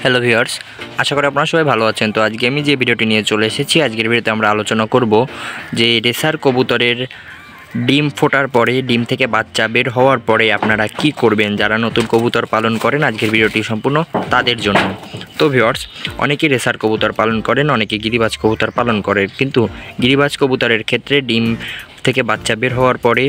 Hello viewers, আশা করি আপনারা সবাই ভালো আছেন। তো আজকে আমি যে ভিডিওটি নিয়ে চলে এসেছি, আজকের ভিডিওতে আমরা আলোচনা করব যে রেসার কবুতরের ডিম ফোটার পরে, ডিম থেকে বাচ্চা বের হওয়ার পরে আপনারা কি করবেন। যারা নতুন কবুতর পালন করেন, আজকের ভিডিওটি সম্পূর্ণ তাদের জন্য। তো ভিউয়ার্স, অনেকেই রেসার কবুতর পালন করেন, অনেকে গিরিবাজ কবুতর পালন করেন, কিন্তু গিরিবাজ কবুতরের ক্ষেত্রে ডিম থেকে বাচ্চা বের হওয়ার পরে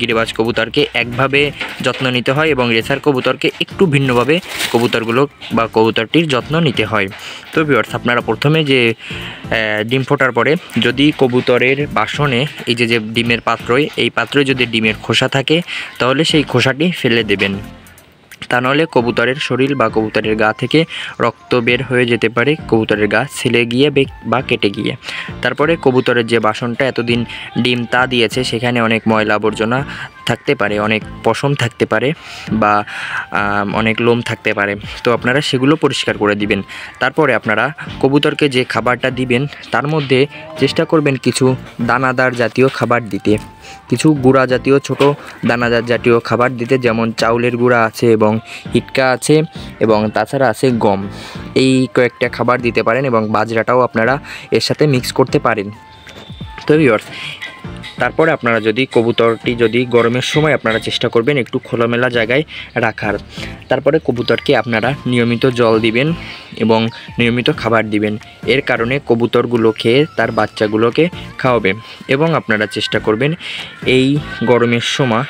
গিরিবাজ কবুতরকে একভাবে যত্ন নিতে হয় এবং রেসার কবুতরকে একটু ভিন্নভাবে কবুতরগুলো বা কবুতরটির যত্ন নিতে হয়। তো ভিউয়ার্স, আপনারা প্রথমে যে ডিম ফোটার পরে যদি কবুতরের বাসনে এই যে ডিমের পাত্রয়, এই পাত্রে যদি ডিমের খোসা থাকে তাহলে সেই খোসাটি ফেলে দেবেন। তা নাহলে কবুতরের শরীর বা কবুতরের গা থেকে রক্ত বের হয়ে যেতে পারে, কবুতরের গা ছিলে গিয়ে বা কেটে গিয়ে। তারপরে কবুতরের যে বাসনটা এতদিন ডিম তা দিয়েছে, সেখানে অনেক ময়লা আবর্জনা থাকতে পারে, অনেক পশম থাকতে পারে বা অনেক লোম থাকতে পারে। তো আপনারা সেগুলো পরিষ্কার করে দিবেন। তারপরে আপনারা কবুতরকে যে খাবারটা দিবেন তার মধ্যে চেষ্টা করবেন কিছু দানাদার জাতীয় খাবার দিতে, কিছু গুঁড়া জাতীয় ছোট দানাদার জাতীয় খাবার দিতে, যেমন চাউলের গুঁড়া আছে এবং হিটকা আছে এবং তাছাড়া আছে গম। এই কয়েকটা খাবার দিতে পারেন এবং বাজরাটাও আপনারা এর সাথে মিক্স করতে পারেন। তো ভিউয়ার্স, তারপরে আপনারা যদি কবুতরটি যদি গরমের সময় আপনারা চেষ্টা করবেন একটু খোলামেলা জায়গায় রাখার। তারপরে কবুতরকে আপনারা নিয়মিত জল দিবেন এবং নিয়মিত খাবার দিবেন। এর কারণে কবুতরগুলো খেয়ে তার বাচ্চাগুলোকে খাওয়াবে। এবং আপনারা চেষ্টা করবেন এই গরমের সময়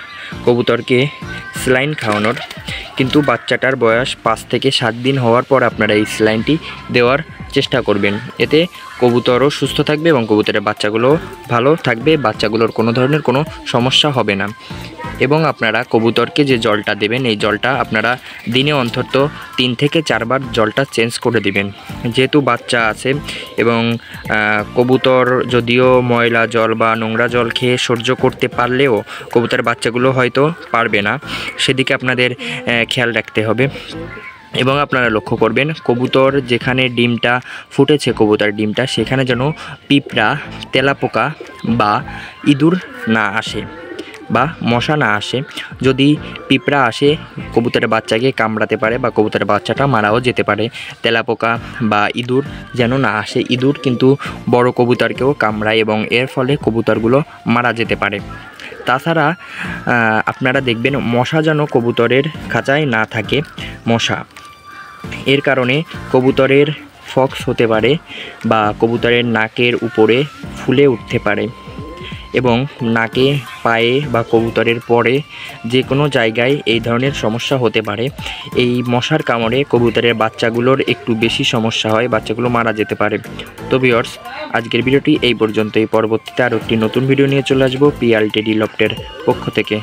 কবুতরকে স্যালাইন খাওয়ানোর। কিন্তু বাচ্চাটার বয়স 5 থেকে 7 দিন হওয়ার পর আপনারা এই স্যালাইনটি দেওয়ার চেষ্টা করবেন। এতে কবুতরও সুস্থ থাকবে এবং কবুতরের বাচ্চাগুলো ভালো থাকবে, বাচ্চাগুলোর কোনো ধরনের কোনো সমস্যা হবে না। এবং আপনারা কবুতরকে যে জলটা দেবেন, এই জলটা আপনারা দিনে অন্তত 3 থেকে 4 বার জলটা চেঞ্জ করে দিবেন। যেহেতু বাচ্চা আছে এবং কবুতর যদিও ময়লা জল বা নোংরা জল খেয়ে সহ্য করতে পারলেও কবুতরের বাচ্চাগুলো হয়তো পারবে না, সেদিকে আপনাদের খেয়াল রাখতে হবে। এবং আপনারা লক্ষ্য করবেন কবুতর যেখানে ডিমটা ফুটেছে, কবুতর ডিমটা, সেখানে যেন পিঁপড়া, তেলাপোকা বা ইঁদুর না আসে বা মশা না আসে। যদি পিঁপড়া আসে কবুতরের বাচ্চাকে কামড়াতে পারে বা কবুতরের বাচ্চাটা মারাও যেতে পারে। তেলাপোকা বা ইঁদুর যেন না আসে। ইঁদুর কিন্তু বড় কবুতরকেও কামড়ায় এবং এর ফলে কবুতরগুলো মারা যেতে পারে। তাছাড়া আপনারা দেখবেন মশা যেন কবুতরের খাঁচায় না থাকে। মশা এর কারণে কবুতরের ফক্স হতে পারে বা কবুতরের নাকের উপরে ফুলে উঠতে পারে এবং নাকে, পায়ে বা কবুতরের পরে যে কোনো জায়গায় এই ধরনের সমস্যা হতে পারে। এই মশার কামড়ে কবুতরের বাচ্চাগুলোর একটু বেশি সমস্যা হয়, বাচ্চাগুলো মারা যেতে পারে। তো ভিউয়ার্স, আজকের ভিডিওটি এই পর্যন্তই। পরবর্তীতে আরও একটি নতুন ভিডিও নিয়ে চলে আসবো পিএলটিডি লফটের পক্ষ থেকে।